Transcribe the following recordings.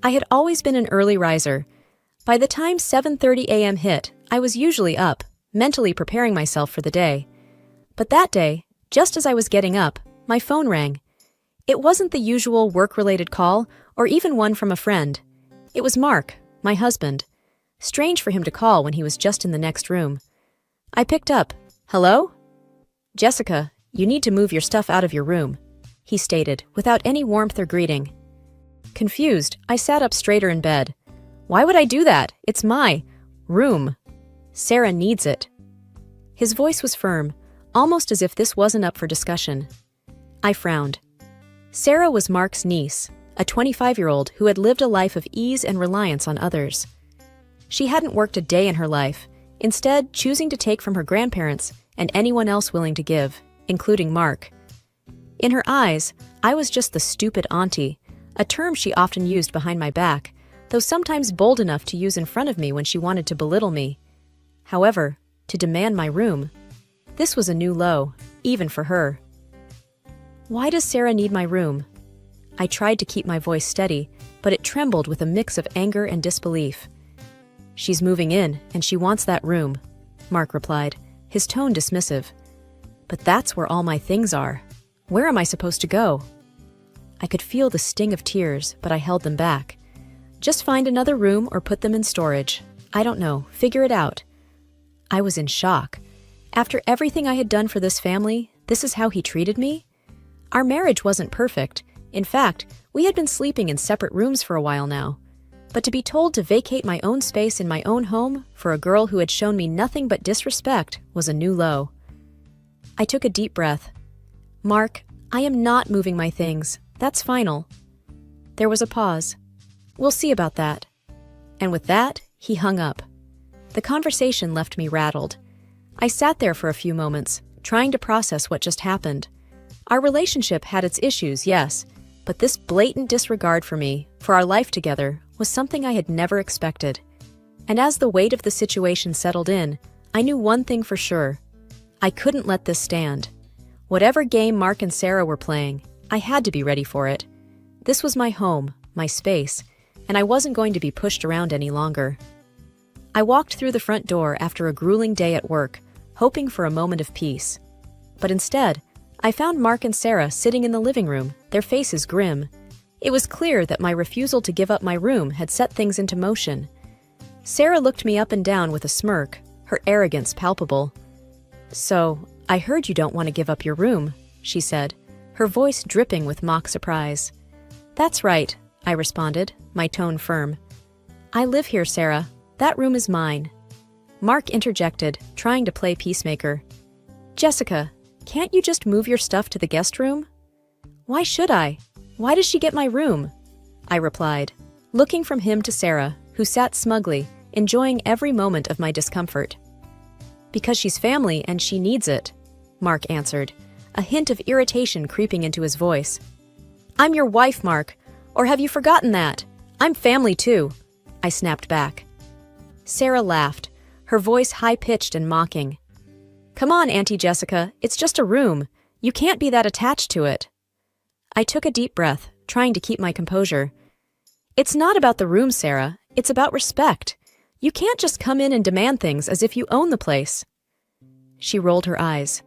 I had always been an early riser. By the time 7:30 a.m. hit, I was usually up, mentally preparing myself for the day. But that day, just as I was getting up, my phone rang. It wasn't the usual work-related call or even one from a friend. It was Mark, my husband. Strange for him to call when he was just in the next room. I picked up. "Hello?" "Jessica, you need to move your stuff out of your room," he stated, without any warmth or greeting. Confused, I sat up straighter in bed. "Why would I do that? It's my room. Sarah needs it." His voice was firm, almost as if this wasn't up for discussion. I frowned. Sarah was Mark's niece, a 25-year-old who had lived a life of ease and reliance on others. She hadn't worked a day in her life, instead choosing to take from her grandparents and anyone else willing to give, including Mark. In her eyes, I was just the stupid auntie, a term she often used behind my back, though sometimes bold enough to use in front of me when she wanted to belittle me. However, to demand my room, this was a new low, even for her. "Why does Sarah need my room?" I tried to keep my voice steady, but it trembled with a mix of anger and disbelief. "She's moving in, and she wants that room," Mark replied, his tone dismissive. "But that's where all my things are. Where am I supposed to go?" I could feel the sting of tears, but I held them back. "Just find another room or put them in storage. I don't know, figure it out." I was in shock. After everything I had done for this family, this is how he treated me? Our marriage wasn't perfect. In fact, we had been sleeping in separate rooms for a while now. But to be told to vacate my own space in my own home for a girl who had shown me nothing but disrespect was a new low. I took a deep breath. "Mark, I am not moving my things. That's final." There was a pause. "We'll see about that." And with that, he hung up. The conversation left me rattled. I sat there for a few moments, trying to process what just happened. Our relationship had its issues, yes, but this blatant disregard for me, for our life together, was something I had never expected. And as the weight of the situation settled in, I knew one thing for sure. I couldn't let this stand. Whatever game Mark and Sarah were playing, I had to be ready for it. This was my home, my space, and I wasn't going to be pushed around any longer. I walked through the front door after a grueling day at work, hoping for a moment of peace. But instead, I found Mark and Sarah sitting in the living room, their faces grim. It was clear that my refusal to give up my room had set things into motion. Sarah looked me up and down with a smirk, her arrogance palpable. "So, I heard you don't want to give up your room," she said, her voice dripping with mock surprise. "That's right," I responded, my tone firm. "I live here, Sarah. That room is mine." Mark interjected, trying to play peacemaker. "Jessica, can't you just move your stuff to the guest room?" "Why should I? Why does she get my room?" I replied, looking from him to Sarah, who sat smugly, enjoying every moment of my discomfort. "Because she's family and she needs it," Mark answered, a hint of irritation creeping into his voice. "I'm your wife, Mark, or have you forgotten that? I'm family too," I snapped back. Sarah laughed, her voice high-pitched and mocking. "Come on, Auntie Jessica, it's just a room. You can't be that attached to it." I took a deep breath, trying to keep my composure. "It's not about the room, Sarah. It's about respect. You can't just come in and demand things as if you own the place." She rolled her eyes.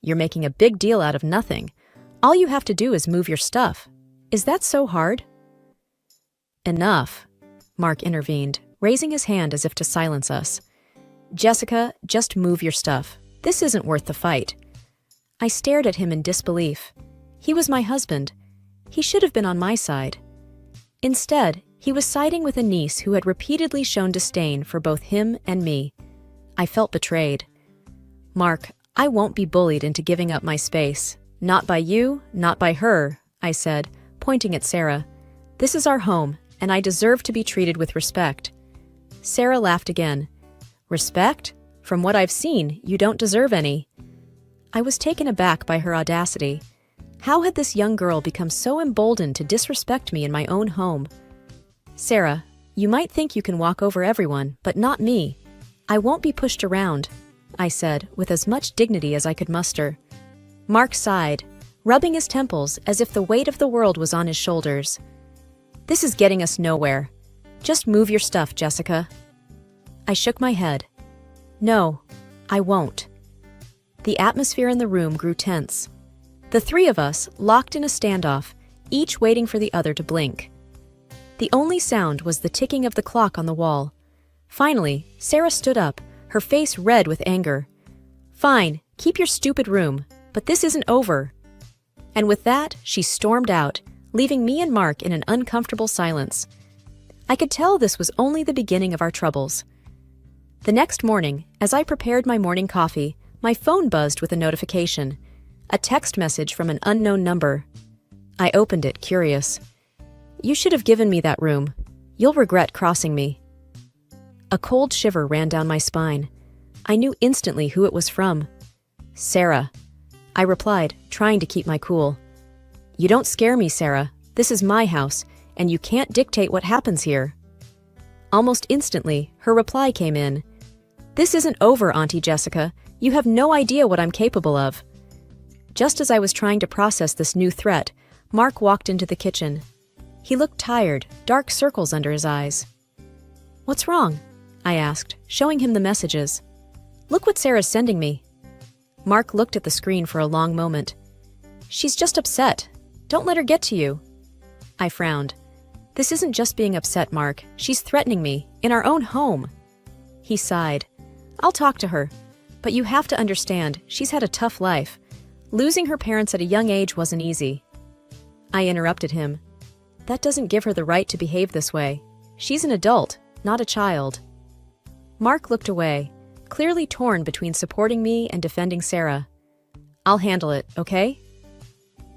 "You're making a big deal out of nothing. All you have to do is move your stuff. Is that so hard?" "Enough," Mark intervened, raising his hand as if to silence us. "Jessica, just move your stuff. This isn't worth the fight." I stared at him in disbelief. He was my husband. He should have been on my side. Instead, he was siding with a niece who had repeatedly shown disdain for both him and me. I felt betrayed. "Mark, I won't be bullied into giving up my space. Not by you, not by her," I said, pointing at Sarah. "This is our home, and I deserve to be treated with respect." Sarah laughed again. "Respect? From what I've seen, you don't deserve any." I was taken aback by her audacity. How had this young girl become so emboldened to disrespect me in my own home? "Sarah, you might think you can walk over everyone, but not me. I won't be pushed around," I said, with as much dignity as I could muster. Mark sighed, rubbing his temples as if the weight of the world was on his shoulders. This is getting us nowhere. Just move your stuff, Jessica. I shook my head. No, I won't. The atmosphere in the room grew tense. The three of us locked in a standoff, each waiting for the other to blink. The only sound was the ticking of the clock on the wall. Finally, Sarah stood up, her face red with anger. Fine, keep your stupid room, but this isn't over. And with that, she stormed out, leaving me and Mark in an uncomfortable silence. I could tell this was only the beginning of our troubles. The next morning, as I prepared my morning coffee, my phone buzzed with a notification. A text message from an unknown number. I opened it, curious. You should have given me that room. You'll regret crossing me. A cold shiver ran down my spine. I knew instantly who it was from. Sarah. I replied, trying to keep my cool. You don't scare me, Sarah. This is my house, and you can't dictate what happens here. Almost instantly, her reply came in. This isn't over, Auntie Jessica. You have no idea what I'm capable of. Just as I was trying to process this new threat, Mark walked into the kitchen. He looked tired, dark circles under his eyes. What's wrong? I asked, showing him the messages. Look what Sarah's sending me. Mark looked at the screen for a long moment. She's just upset. Don't let her get to you. I frowned. This isn't just being upset, Mark. She's threatening me, in our own home. He sighed. I'll talk to her. But you have to understand, she's had a tough life. Losing her parents at a young age wasn't easy. I interrupted him. That doesn't give her the right to behave this way. She's an adult, not a child. Mark looked away, clearly torn between supporting me and defending Sarah. I'll handle it, okay?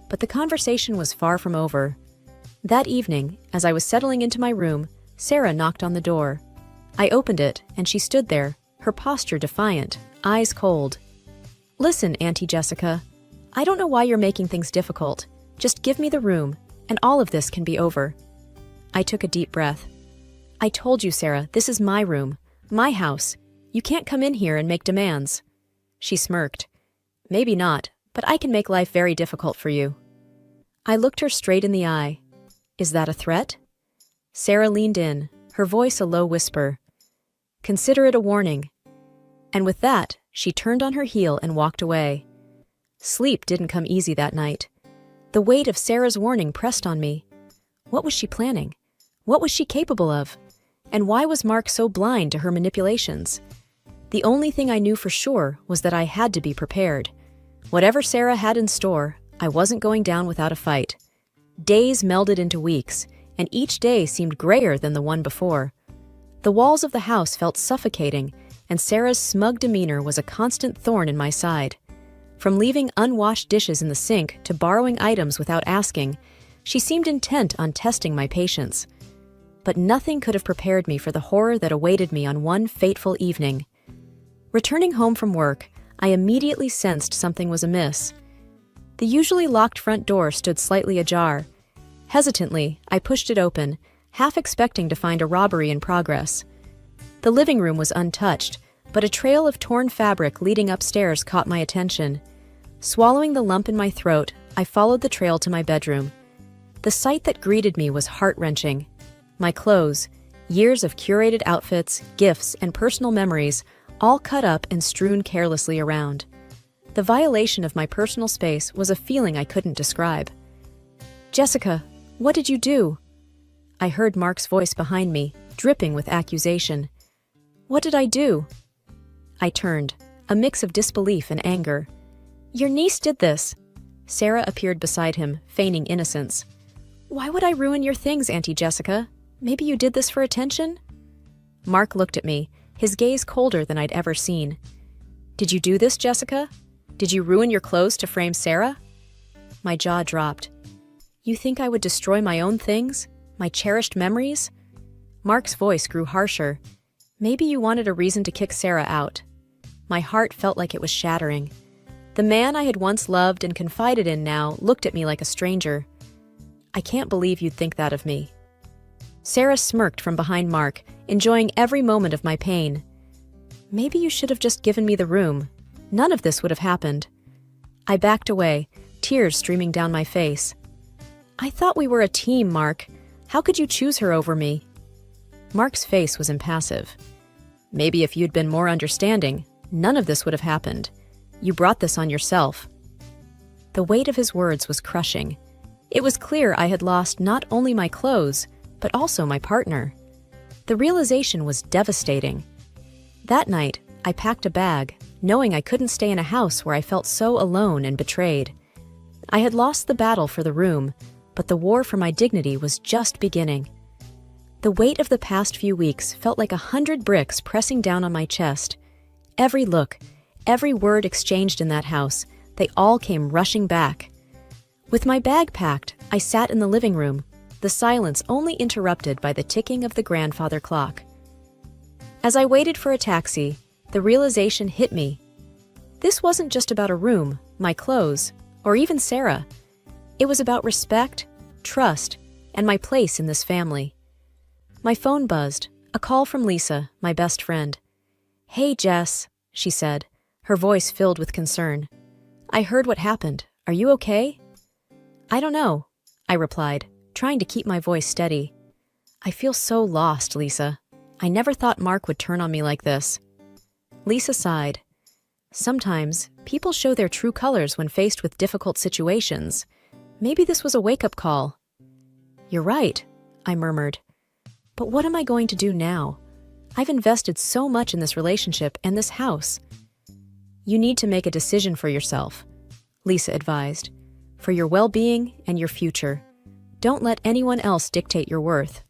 But the conversation was far from over. That evening, as I was settling into my room, Sarah knocked on the door. I opened it, and she stood there, her posture defiant, eyes cold. Listen, Auntie Jessica, I don't know why you're making things difficult. Just give me the room, and all of this can be over. I took a deep breath. I told you, Sarah, this is my room, my house. You can't come in here and make demands. She smirked. Maybe not, but I can make life very difficult for you. I looked her straight in the eye. Is that a threat? Sarah leaned in, her voice a low whisper. Consider it a warning. And with that, she turned on her heel and walked away. Sleep didn't come easy that night. The weight of Sarah's warning pressed on me. What was she planning? What was she capable of? And why was Mark so blind to her manipulations? The only thing I knew for sure was that I had to be prepared. Whatever Sarah had in store, I wasn't going down without a fight. Days melded into weeks, and each day seemed grayer than the one before. The walls of the house felt suffocating, and Sarah's smug demeanor was a constant thorn in my side. From leaving unwashed dishes in the sink to borrowing items without asking, she seemed intent on testing my patience. But nothing could have prepared me for the horror that awaited me on one fateful evening. Returning home from work, I immediately sensed something was amiss. The usually locked front door stood slightly ajar. Hesitantly, I pushed it open, half expecting to find a robbery in progress. The living room was untouched, but a trail of torn fabric leading upstairs caught my attention. Swallowing the lump in my throat, I followed the trail to my bedroom. The sight that greeted me was heart-wrenching. My clothes, years of curated outfits, gifts, and personal memories, all cut up and strewn carelessly around. The violation of my personal space was a feeling I couldn't describe. Jessica, what did you do? I heard Mark's voice behind me, dripping with accusation. What did I do? I turned, a mix of disbelief and anger. Your niece did this. Sarah appeared beside him, feigning innocence. Why would I ruin your things, Auntie Jessica? Maybe you did this for attention? Mark looked at me, his gaze colder than I'd ever seen. Did you do this, Jessica? Did you ruin your clothes to frame Sarah? My jaw dropped. You think I would destroy my own things? My cherished memories? Mark's voice grew harsher. Maybe you wanted a reason to kick Sarah out. My heart felt like it was shattering. The man I had once loved and confided in now looked at me like a stranger. I can't believe you'd think that of me. Sarah smirked from behind Mark, enjoying every moment of my pain. Maybe you should have just given me the room. None of this would have happened. I backed away, tears streaming down my face. I thought we were a team, Mark. How could you choose her over me? Mark's face was impassive. Maybe if you'd been more understanding, none of this would have happened. You brought this on yourself. The weight of his words was crushing. It was clear I had lost not only my clothes, but also my partner. The realization was devastating. That night, I packed a bag, knowing I couldn't stay in a house where I felt so alone and betrayed. I had lost the battle for the room, but the war for my dignity was just beginning. The weight of the past few weeks felt like 100 bricks pressing down on my chest. Every look, every word exchanged in that house, they all came rushing back. With my bag packed, I sat in the living room, the silence only interrupted by the ticking of the grandfather clock. As I waited for a taxi, the realization hit me. This wasn't just about a room, my clothes, or even Sarah. It was about respect, trust, and my place in this family. My phone buzzed, a call from Lisa, my best friend. "Hey, Jess," she said, her voice filled with concern. "I heard what happened. Are you okay?" "I don't know," I replied, trying to keep my voice steady. "I feel so lost, Lisa. I never thought Mark would turn on me like this." Lisa sighed. "Sometimes, people show their true colors when faced with difficult situations. Maybe this was a wake-up call." "You're right," I murmured. "But what am I going to do now? I've invested so much in this relationship and this house." "You need to make a decision for yourself," Lisa advised. "For your well-being and your future. Don't let anyone else dictate your worth."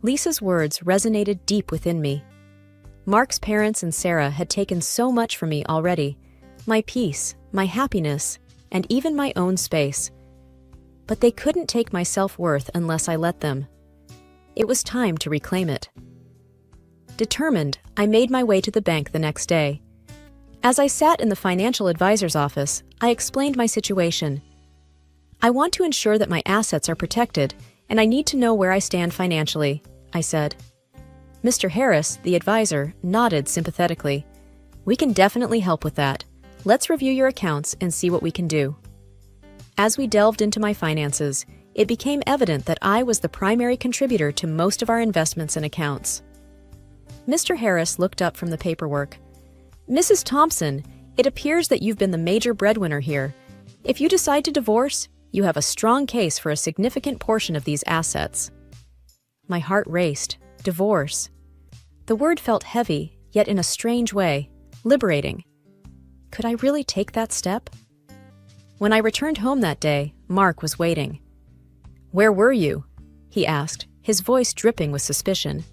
Lisa's words resonated deep within me. Mark's parents and Sarah had taken so much from me already. My peace, my happiness, and even my own space. But they couldn't take my self-worth unless I let them. It was time to reclaim it. Determined, I made my way to the bank the next day. As I sat in the financial advisor's office, I explained my situation. "I want to ensure that my assets are protected, and I need to know where I stand financially," I said. Mr. Harris, the advisor, nodded sympathetically. "We can definitely help with that. Let's review your accounts and see what we can do." As we delved into my finances, it became evident that I was the primary contributor to most of our investments and accounts. Mr. Harris looked up from the paperwork. "Mrs. Thompson, it appears that you've been the major breadwinner here. If you decide to divorce, you have a strong case for a significant portion of these assets." My heart raced. Divorce. The word felt heavy, yet in a strange way, liberating. Could I really take that step? When I returned home that day, Mark was waiting. "Where were you?" he asked, his voice dripping with suspicion.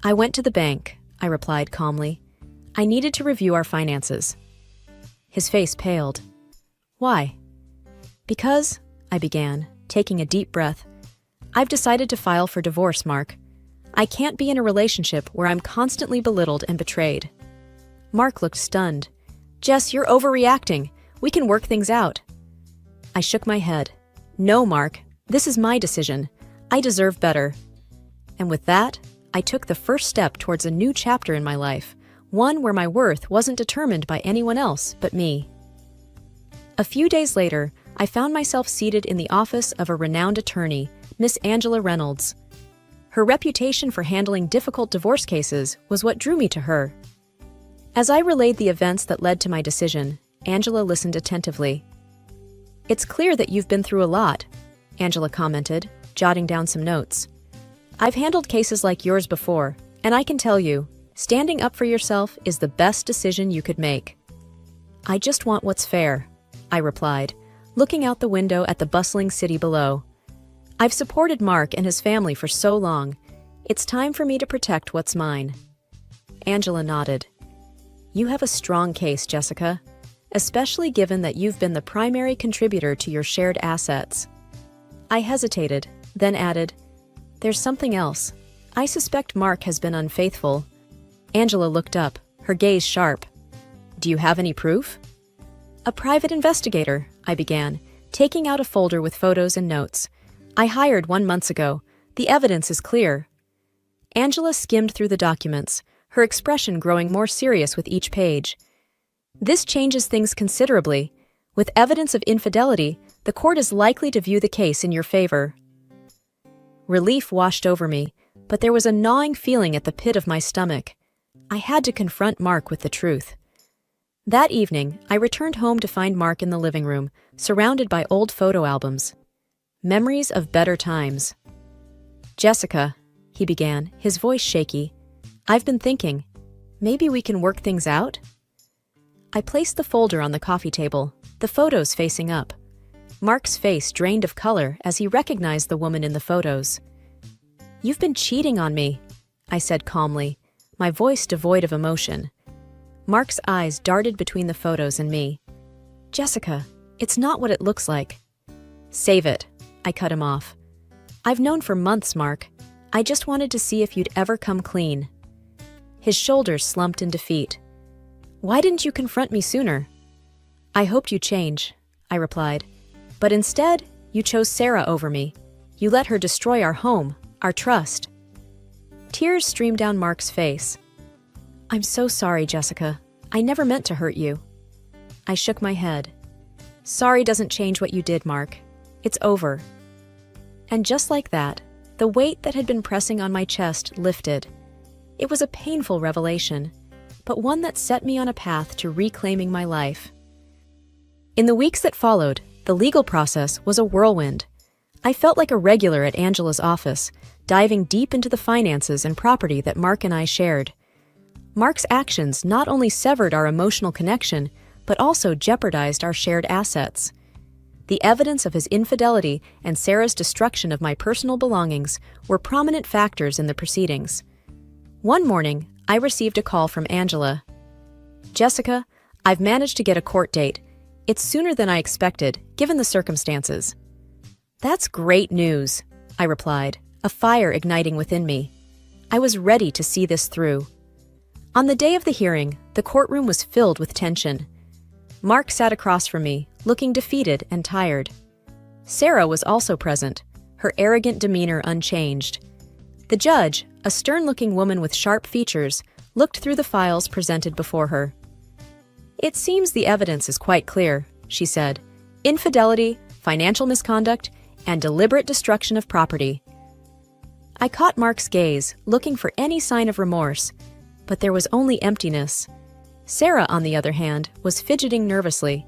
"I went to the bank," I replied calmly. "I needed to review our finances." His face paled. "Why?" "Because," I began, taking a deep breath, "I've decided to file for divorce, Mark. I can't be in a relationship where I'm constantly belittled and betrayed." Mark looked stunned. "Jess, you're overreacting. We can work things out." I shook my head. "No, Mark. This is my decision. I deserve better." And with that, I took the first step towards a new chapter in my life, one where my worth wasn't determined by anyone else but me. A few days later, I found myself seated in the office of a renowned attorney, Miss Angela Reynolds. Her reputation for handling difficult divorce cases was what drew me to her. As I relayed the events that led to my decision, Angela listened attentively. "It's clear that you've been through a lot," Angela commented, jotting down some notes. "I've handled cases like yours before, and I can tell you, standing up for yourself is the best decision you could make." "I just want what's fair," I replied, looking out the window at the bustling city below. "I've supported Mark and his family for so long. It's time for me to protect what's mine." Angela nodded. "You have a strong case, Jessica, especially given that you've been the primary contributor to your shared assets." I hesitated, then added, "There's something else. I suspect Mark has been unfaithful." Angela looked up, her gaze sharp. "Do you have any proof?" "A private investigator," I began, taking out a folder with photos and notes. "I hired 1 month ago. The evidence is clear." Angela skimmed through the documents, her expression growing more serious with each page. "This changes things considerably. With evidence of infidelity, the court is likely to view the case in your favor." Relief washed over me, but there was a gnawing feeling at the pit of my stomach. I had to confront Mark with the truth. That evening, I returned home to find Mark in the living room, surrounded by old photo albums. Memories of better times. "Jessica," he began, his voice shaky, "I've been thinking, maybe we can work things out?" I placed the folder on the coffee table, the photos facing up. Mark's face drained of color as he recognized the woman in the photos. "You've been cheating on me," I said calmly, my voice devoid of emotion. Mark's eyes darted between the photos and me. "Jessica, it's not what it looks like." "Save it," I cut him off. "I've known for months, Mark. I just wanted to see if you'd ever come clean." His shoulders slumped in defeat. "Why didn't you confront me sooner?" "I hoped you'd change," I replied. "But instead, you chose Sarah over me. You let her destroy our home, our trust." Tears streamed down Mark's face. "I'm so sorry, Jessica. I never meant to hurt you." I shook my head. "Sorry doesn't change what you did, Mark. It's over." And just like that, the weight that had been pressing on my chest lifted. It was a painful revelation, but one that set me on a path to reclaiming my life. In the weeks that followed, the legal process was a whirlwind. I felt like a regular at Angela's office, diving deep into the finances and property that Mark and I shared. Mark's actions not only severed our emotional connection, but also jeopardized our shared assets. The evidence of his infidelity and Sarah's destruction of my personal belongings were prominent factors in the proceedings. One morning, I received a call from Angela. "Jessica, I've managed to get a court date. It's sooner than I expected, given the circumstances." "That's great news," I replied, a fire igniting within me. I was ready to see this through. On the day of the hearing, the courtroom was filled with tension. Mark sat across from me, looking defeated and tired. Sarah was also present, her arrogant demeanor unchanged. The judge, a stern-looking woman with sharp features, looked through the files presented before her. "It seems the evidence is quite clear," she said. "Infidelity, financial misconduct, and deliberate destruction of property." I caught Mark's gaze, looking for any sign of remorse, but there was only emptiness. Sarah, on the other hand, was fidgeting nervously.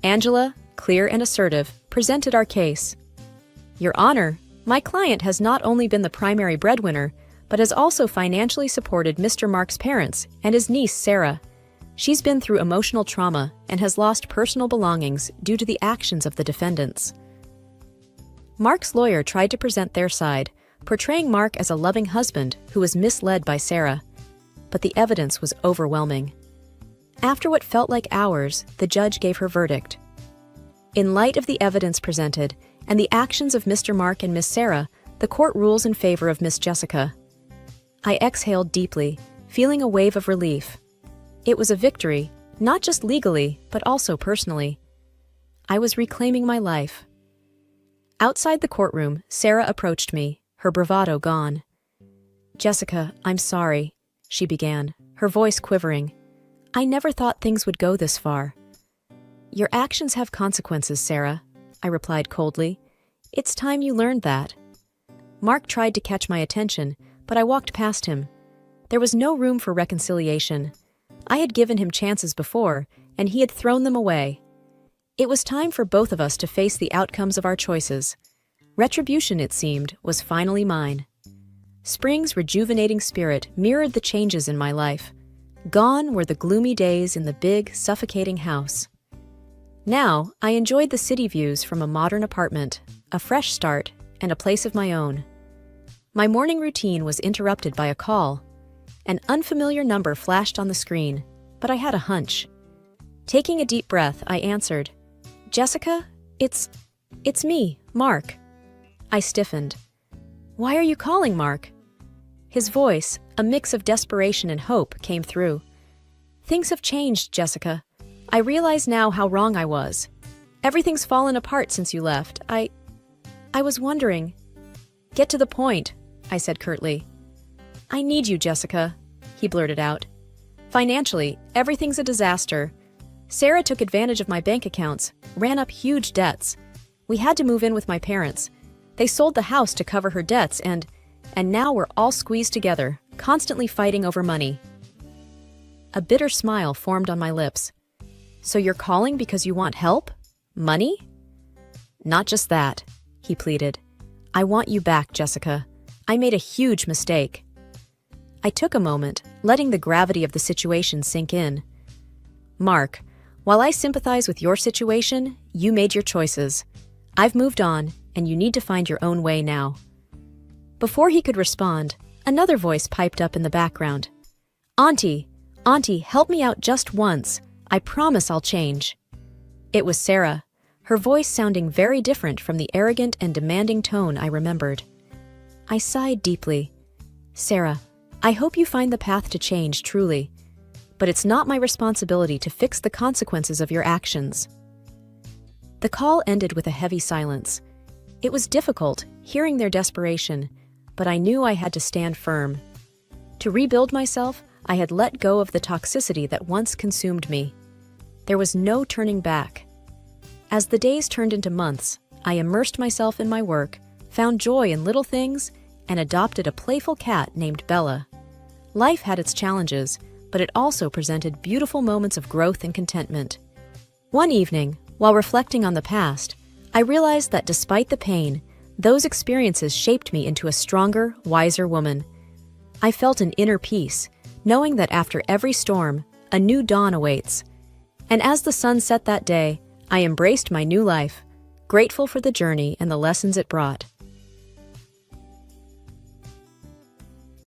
Angela, clear and assertive, presented our case. "Your Honor, my client has not only been the primary breadwinner, but has also financially supported Mr. Mark's parents and his niece, Sarah. She's been through emotional trauma and has lost personal belongings due to the actions of the defendants." Mark's lawyer tried to present their side, portraying Mark as a loving husband who was misled by Sarah. But the evidence was overwhelming. After what felt like hours, the judge gave her verdict. In light of the evidence presented and the actions of Mr. Mark and Miss Sarah, the court rules in favor of Miss Jessica. I exhaled deeply, feeling a wave of relief. It was a victory, not just legally, but also personally. I was reclaiming my life. Outside the courtroom, Sarah approached me, her bravado gone. "Jessica, I'm sorry," she began, her voice quivering. "I never thought things would go this far." "Your actions have consequences, Sarah," I replied coldly. "It's time you learned that." Mark tried to catch my attention, but I walked past him. There was no room for reconciliation. I had given him chances before, and he had thrown them away. It was time for both of us to face the outcomes of our choices. Retribution, it seemed, was finally mine. Spring's rejuvenating spirit mirrored the changes in my life. Gone were the gloomy days in the big, suffocating house. Now, I enjoyed the city views from a modern apartment, a fresh start, and a place of my own. My morning routine was interrupted by a call. An unfamiliar number flashed on the screen, but I had a hunch. Taking a deep breath, I answered, "Jessica, it's me, Mark." I stiffened. "Why are you calling, Mark?" His voice, a mix of desperation and hope, came through. "Things have changed, Jessica. I realize now how wrong I was. Everything's fallen apart since you left. I was wondering—" "Get to the point," I said curtly. "I need you, Jessica," he blurted out. "Financially, everything's a disaster. Sarah took advantage of my bank accounts, ran up huge debts. We had to move in with my parents. They sold the house to cover her debts and now we're all squeezed together, constantly fighting over money. A bitter smile formed on my lips. So you're calling because you want help? Money? Not just that, he pleaded. I want you back, Jessica. I made a huge mistake. I took a moment, letting the gravity of the situation sink in. Mark, while I sympathize with your situation, you made your choices. I've moved on, and you need to find your own way now. Before he could respond, another voice piped up in the background. Auntie, help me out just once. I promise I'll change. It was Sarah, her voice sounding very different from the arrogant and demanding tone I remembered. I sighed deeply. Sarah, I hope you find the path to change truly, but it's not my responsibility to fix the consequences of your actions. The call ended with a heavy silence. It was difficult, hearing their desperation, but I knew I had to stand firm. To rebuild myself, I had let go of the toxicity that once consumed me. There was no turning back. As the days turned into months, I immersed myself in my work, found joy in little things, and adopted a playful cat named Bella. Life had its challenges, but it also presented beautiful moments of growth and contentment. One evening, while reflecting on the past, I realized that despite the pain, those experiences shaped me into a stronger, wiser woman. I felt an inner peace, knowing that after every storm, a new dawn awaits. And as the sun set that day, I embraced my new life, grateful for the journey and the lessons it brought.